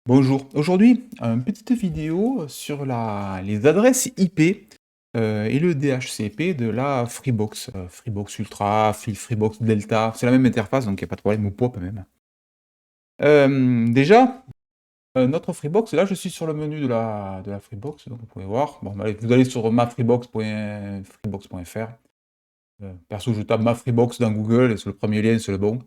Bonjour, aujourd'hui, une petite vidéo sur les adresses IP et le DHCP de la Freebox. Freebox Ultra, Freebox Delta, c'est la même interface, donc il n'y a pas de problème, ou Pop même. Déjà, notre Freebox, là je suis sur le menu de la Freebox, donc vous pouvez voir. Bon, allez, vous allez sur mafreebox.freebox.fr. Perso, je tape ma Freebox dans Google et c'est le premier lien, c'est le bon.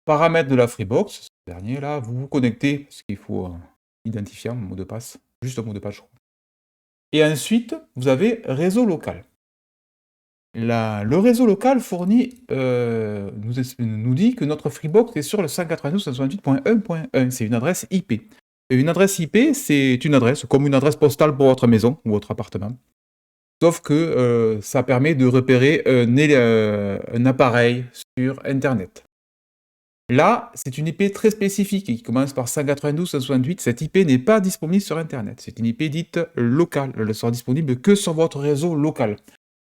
Paramètres de la Freebox, ce dernier là, vous vous connectez, parce qu'il faut identifier un mot de passe, juste un mot de passe, je crois. Et ensuite, vous avez réseau local. Le réseau local fournit, nous dit que notre Freebox est sur le 192.168.1.1, c'est une adresse IP. Et une adresse IP, c'est une adresse, comme une adresse postale pour votre maison ou votre appartement. Sauf que ça permet de repérer un appareil sur Internet. Là, c'est une IP très spécifique qui commence par 192.168. Cette IP n'est pas disponible sur Internet. C'est une IP dite locale. Elle ne sera disponible que sur votre réseau local.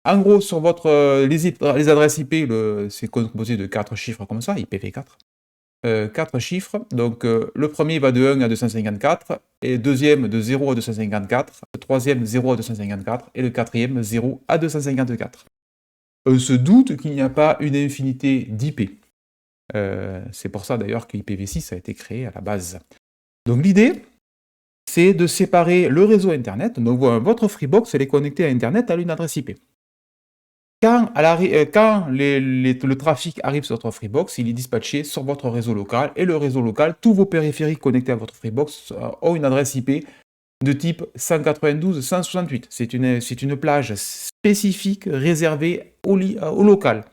En gros, sur les adresses IP, c'est composé de 4 chiffres comme ça, IPv4. 4 chiffres. Donc, le premier va de 1 à 254, et le deuxième de 0 à 254, le troisième 0 à 254, et le quatrième 0 à 254. On se doute qu'il n'y a pas une infinité d'IP. C'est pour ça d'ailleurs que IPv6 a été créé à la base. Donc l'idée, c'est de séparer le réseau Internet. Donc votre Freebox, elle est connectée à Internet à une adresse IP. Quand le trafic arrive sur votre Freebox, il est dispatché sur votre réseau local. Et le réseau local, tous vos périphériques connectés à votre Freebox ont une adresse IP de type 192.168. C'est une plage spécifique réservée au local.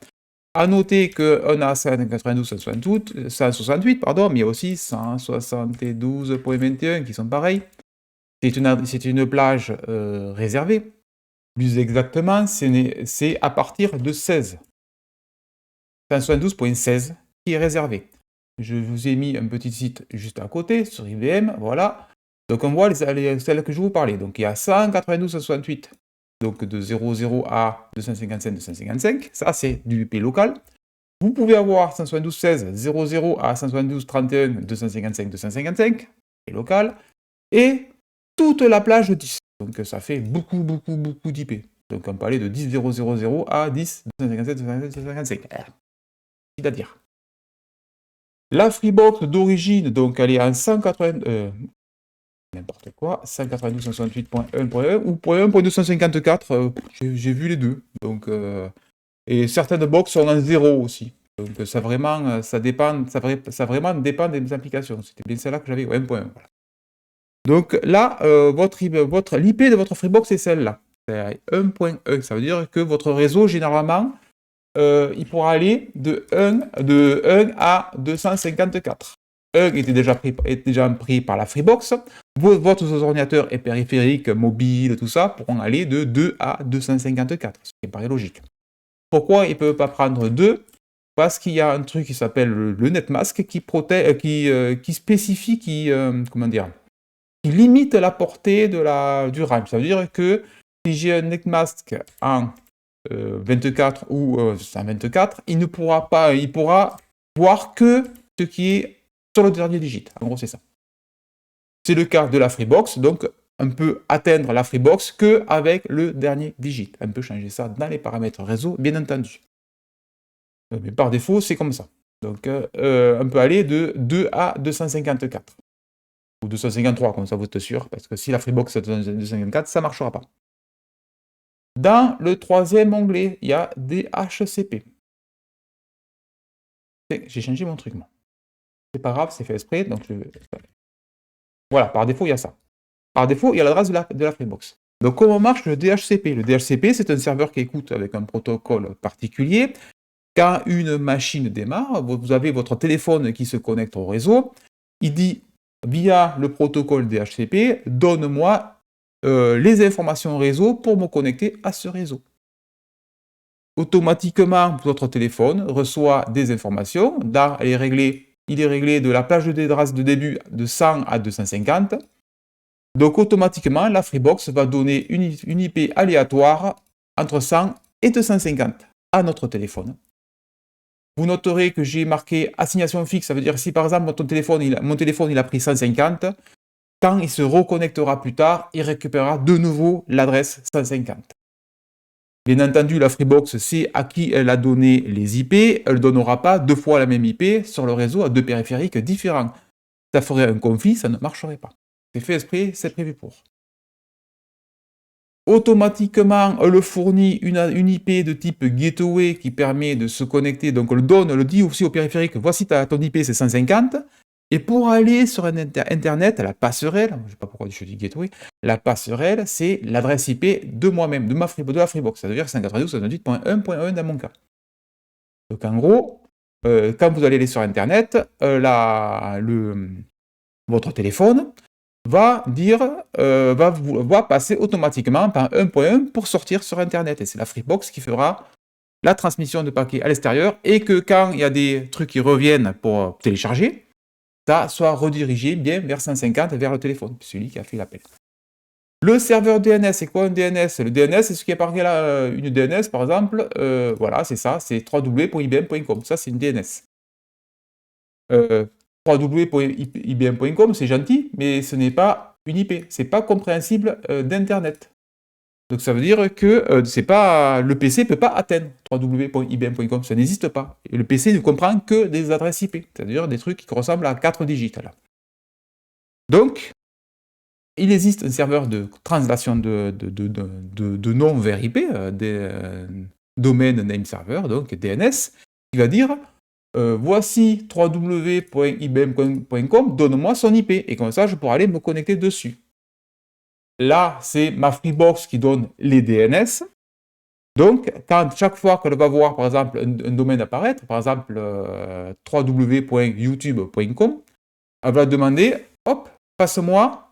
À noter qu'on a 192.168, pardon, mais il y a aussi 172.21 qui sont pareils. C'est une plage réservée. Plus exactement, c'est à partir de 16. 172.16 qui est réservé. Je vous ai mis un petit site juste à côté, sur IBM, voilà. Donc on voit celles que je vous parlais. Donc il y a 192.168, donc de 00 à 255.255, ça c'est du IP local. Vous pouvez avoir 172.16, 00 à 172.31, 255.255, et local, et toute la plage 10. Donc ça fait beaucoup d'IP. Donc on peut aller de 10.000 à 10.257.255. C'est-à-dire. La Freebox d'origine, donc elle est en 180... n'importe quoi, 192.168.1.1 ou .1.254, j'ai vu les deux. Donc, et certaines box sont en 0 aussi. Donc ça vraiment dépend des applications. C'était bien celle-là que j'avais, 1.1. Voilà. Donc là, l'IP de votre Freebox est celle-là. C'est 1.1. Ça veut dire que votre réseau, généralement, il pourra aller de 1 à 254. 1 est déjà pris par la Freebox. Votre ordinateur et périphériques, mobiles, tout ça, pourront aller de 2 à 254, ce qui paraît logique. Pourquoi il ne peut pas prendre 2 ? Parce qu'il y a un truc qui s'appelle le NetMask qui spécifie, qui limite la portée du RAM. Ça veut dire que si j'ai un NetMask en 24 ou 124, il pourra voir que ce qui est sur le dernier digit. En gros, c'est ça. C'est le cas de la Freebox, donc on peut atteindre la Freebox qu'avec le dernier digit. On peut changer ça dans les paramètres réseau, bien entendu. Mais par défaut, c'est comme ça. Donc, on peut aller de 2 à 254. Ou 253, comme ça vous êtes sûr, parce que si la Freebox est 254, ça ne marchera pas. Dans le troisième onglet, il y a DHCP. J'ai changé mon truc, moi. C'est pas grave, c'est fait exprès. Donc voilà, par défaut, il y a ça. Par défaut, il y a l'adresse de la Freebox. Donc comment marche le DHCP ? Le DHCP, c'est un serveur qui écoute avec un protocole particulier. Quand une machine démarre, vous avez votre téléphone qui se connecte au réseau. Il dit, via le protocole DHCP, donne-moi les informations réseau pour me connecter à ce réseau. Automatiquement, votre téléphone reçoit des informations. Là, il est réglé de la plage d'adresse de début de 100 à 250. Donc automatiquement, la Freebox va donner une IP aléatoire entre 100 et 250 à notre téléphone. Vous noterez que j'ai marqué assignation fixe, ça veut dire si par exemple mon téléphone il a pris 150, quand il se reconnectera plus tard, il récupérera de nouveau l'adresse 150. Bien entendu, la Freebox sait à qui elle a donné les IP, elle ne donnera pas 2 fois la même IP sur le réseau à 2 périphériques différents. Ça ferait un conflit, ça ne marcherait pas. C'est fait exprès, c'est prévu pour. Automatiquement, elle fournit une IP de type gateway qui permet de se connecter, donc elle le dit aussi au périphérique, voici ton IP, c'est 150, et pour aller sur un internet, la passerelle, je ne sais pas pourquoi je dis gateway, la passerelle, c'est l'adresse IP de moi-même, de la Freebox, ça veut dire 192.168.1.1 dans mon cas. Donc en gros, quand vous allez aller sur internet, votre téléphone va passer automatiquement par 1.1 pour sortir sur internet, et c'est la Freebox qui fera la transmission de paquets à l'extérieur, et que quand il y a des trucs qui reviennent pour télécharger, ça soit redirigé bien vers 150, vers le téléphone, celui qui a fait l'appel. Le serveur DNS, c'est quoi un DNS? Le DNS, c'est ce qui est par là, une DNS par exemple, voilà, c'est ça, c'est www.ibm.com, ça c'est une DNS. www.ibm.com, c'est gentil, mais ce n'est pas une IP, c'est pas compréhensible d'Internet. Donc ça veut dire que le PC ne peut pas atteindre www.ibm.com, ça n'existe pas. Et le PC ne comprend que des adresses IP, c'est-à-dire des trucs qui ressemblent à 4 digits. Là. Donc, il existe un serveur de translation de nom vers IP, domain name server, donc DNS, qui va dire voici www.ibm.com, donne-moi son IP, et comme ça je pourrai aller me connecter dessus. Là, c'est ma Freebox qui donne les DNS. Donc, chaque fois qu'elle va voir, par exemple, un domaine apparaître, par exemple, www.youtube.com, elle va demander, hop, passe-moi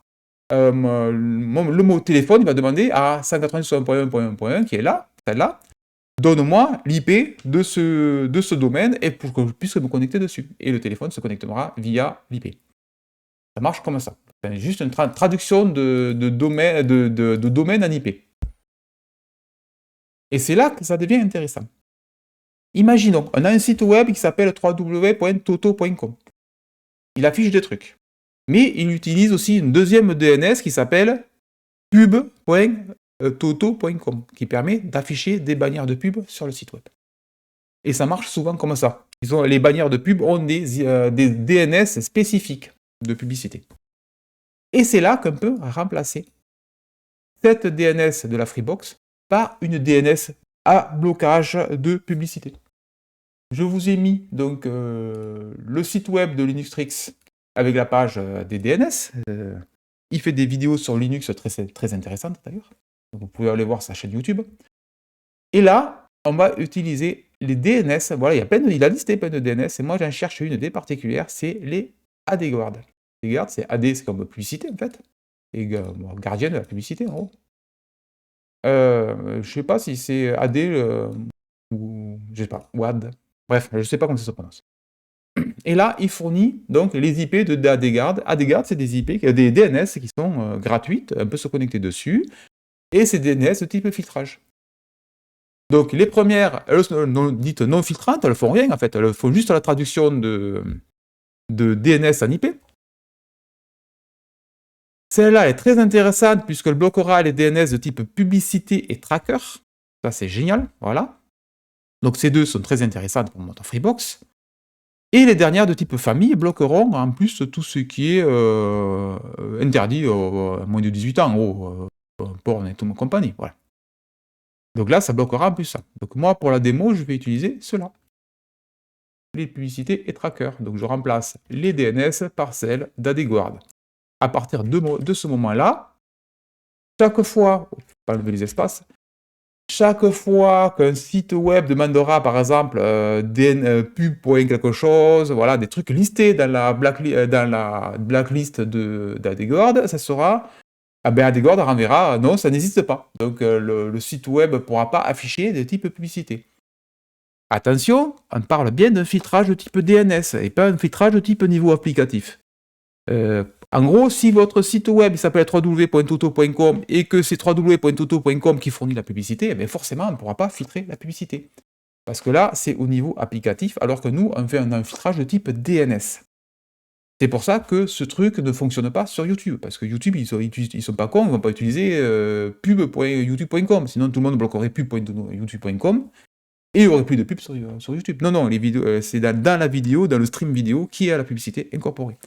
le mot téléphone, il va demander à 192.1.1.1, qui est là, celle-là, donne-moi l'IP de ce domaine, et pour que je puisse me connecter dessus. Et le téléphone se connectera via l'IP. Ça marche comme ça. C'est juste une traduction de domaine en IP. Et c'est là que ça devient intéressant. Imaginons, on a un site web qui s'appelle www.toto.com. Il affiche des trucs. Mais il utilise aussi une deuxième DNS qui s'appelle pub.toto.com, qui permet d'afficher des bannières de pub sur le site web. Et ça marche souvent comme ça. Les bannières de pub ont des DNS spécifiques de publicité. Et c'est là qu'on peut remplacer cette DNS de la Freebox par une DNS à blocage de publicité. Je vous ai mis donc le site web de Linuxtrix avec la page des DNS. Il fait des vidéos sur Linux très intéressantes d'ailleurs. Vous pouvez aller voir sa chaîne YouTube. Et là, on va utiliser les DNS. Voilà, il a listé plein de DNS et moi j'en cherche une des particulières, c'est les AdGuard. AdGuard, c'est AD, c'est comme publicité en fait. Et gardien de la publicité en gros. Je sais pas si c'est AD ou je sais pas, ou AD. Bref, je sais pas comment ça se prononce. Et là, il fournit donc les IP de AdGuard. AdGuard, c'est des IP, des DNS qui sont gratuites, on peut se connecter dessus, et c'est des DNS de type filtrage. Donc les premières, dites non filtrantes, elles ne font rien en fait, elles font juste la traduction de DNS en IP. Celle-là est très intéressante puisqu'elle bloquera les DNS de type publicité et tracker. Ça, c'est génial, voilà. Donc ces deux sont très intéressantes pour mon Freebox. Et les dernières de type famille bloqueront en plus tout ce qui est interdit à moins de 18 ans, en gros, porn et toute ma compagnie, voilà. Donc là, ça bloquera en plus ça. Donc moi, pour la démo, je vais utiliser cela. Les publicités et trackers. Donc je remplace les DNS par celles d'AdGuard. À partir de ce moment-là, chaque fois, pas enlever les espaces, chaque fois qu'un site web demandera par exemple pub pour quelque chose, voilà, des trucs listés dans la blacklist d'AdGuard, ça sera, AdGuard renverra, non, ça n'existe pas. Donc le site web ne pourra pas afficher de type publicité. Attention, on parle bien d'un filtrage de type DNS et pas un filtrage de type niveau applicatif. En gros, si votre site web s'appelle www.toto.com et que c'est www.toto.com qui fournit la publicité, eh bien forcément, on ne pourra pas filtrer la publicité. Parce que là, c'est au niveau applicatif, alors que nous, on fait un filtrage de type DNS. C'est pour ça que ce truc ne fonctionne pas sur YouTube, parce que YouTube, ils sont pas cons, ils vont pas utiliser, pub.youtube.com, sinon tout le monde bloquerait pub.youtube.com et il y aurait plus de pub sur YouTube. Non, non, les vidéos, c'est dans la vidéo, dans le stream vidéo, qui a la publicité incorporée.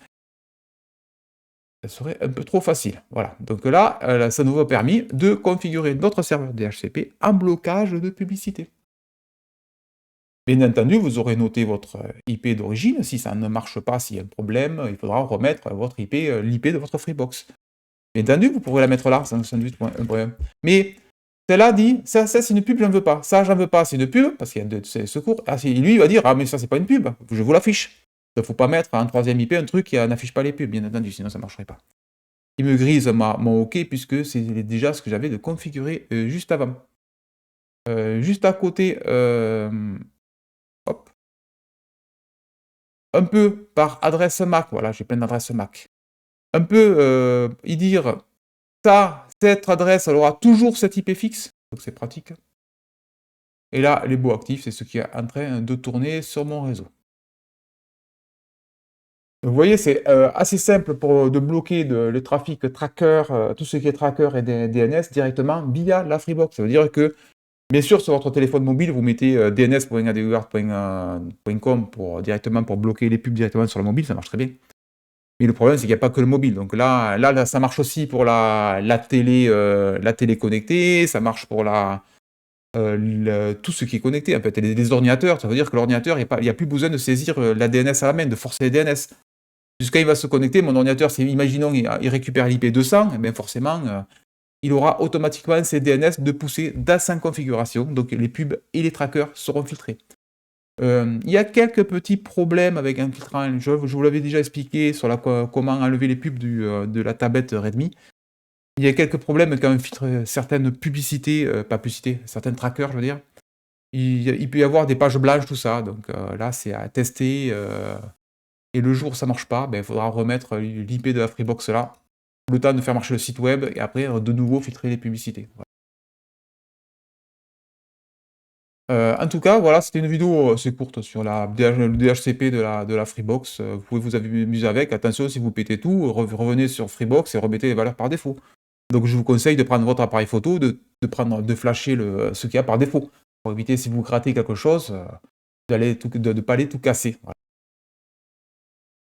Ça serait un peu trop facile, voilà. Donc là, ça nous a permis de configurer notre serveur DHCP en blocage de publicité. Bien entendu, vous aurez noté votre IP d'origine. Si ça ne marche pas, s'il y a un problème, il faudra remettre votre IP, l'IP de votre Freebox. Bien entendu, vous pourrez la mettre là, 168.1.1. Mais celle-là dit, ça c'est une pub, j'en veux pas. Ça, j'en veux pas, c'est une pub, parce qu'il y a des secours. Ah, lui, il va dire, ah mais ça c'est pas une pub, je vous l'affiche. Il ne faut pas mettre en troisième IP un truc qui n'affiche pas les pubs, bien entendu, sinon ça ne marcherait pas. Il me grise mon OK, puisque c'est déjà ce que j'avais de configuré juste avant. Juste à côté, hop, un peu par adresse MAC, voilà, j'ai plein d'adresses MAC. Un peu y dire, cette adresse, elle aura toujours cette IP fixe, donc c'est pratique. Et là, les baux actifs, c'est ce qui est en train de tourner sur mon réseau. Vous voyez, c'est assez simple de bloquer le trafic tracker, tout ce qui est tracker et DNS directement via la Freebox. Ça veut dire que, bien sûr, sur votre téléphone mobile, vous mettez dns.adguard.com directement pour bloquer les pubs directement sur le mobile, ça marche très bien. Mais le problème, c'est qu'il n'y a pas que le mobile. Donc là, ça marche aussi pour la télé connectée, ça marche pour tout ce qui est connecté. En fait, les ordinateurs, ça veut dire que l'ordinateur, il n'y a plus besoin de saisir la DNS à la main, de forcer les DNS. Jusqu'à il va se connecter, mon ordinateur, imaginons, il récupère l'IP 200, et bien forcément, il aura automatiquement ces DNS de pousser dans sa configuration. Donc les pubs et les trackers seront filtrés. Il y a quelques petits problèmes avec un filtrant. Je vous l'avais déjà expliqué sur comment enlever les pubs de la tablette Redmi. Il y a quelques problèmes quand on filtre certaines publicités, pas publicités, certains trackers, je veux dire. Il peut y avoir des pages blanches, tout ça. Donc là, c'est à tester. Et le jour où ça marche pas, ben, il faudra remettre l'IP de la Freebox là, le temps de faire marcher le site web, et après, de nouveau filtrer les publicités. Voilà. En tout cas, voilà, c'était une vidéo assez courte sur le DHCP de la Freebox. Vous pouvez vous amuser avec. Attention, si vous pétez tout, revenez sur Freebox et remettez les valeurs par défaut. Donc je vous conseille de prendre votre appareil photo, de flasher ce qu'il y a par défaut, pour éviter, si vous grattez quelque chose, de ne pas aller tout casser. Voilà.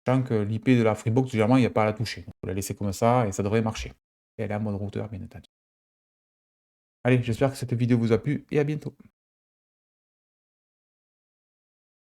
Sachant que l'IP de la Freebox, généralement, il n'y a pas à la toucher. Donc, vous la laissez comme ça et ça devrait marcher. Et elle est en mode routeur, bien entendu. Allez, j'espère que cette vidéo vous a plu et à bientôt.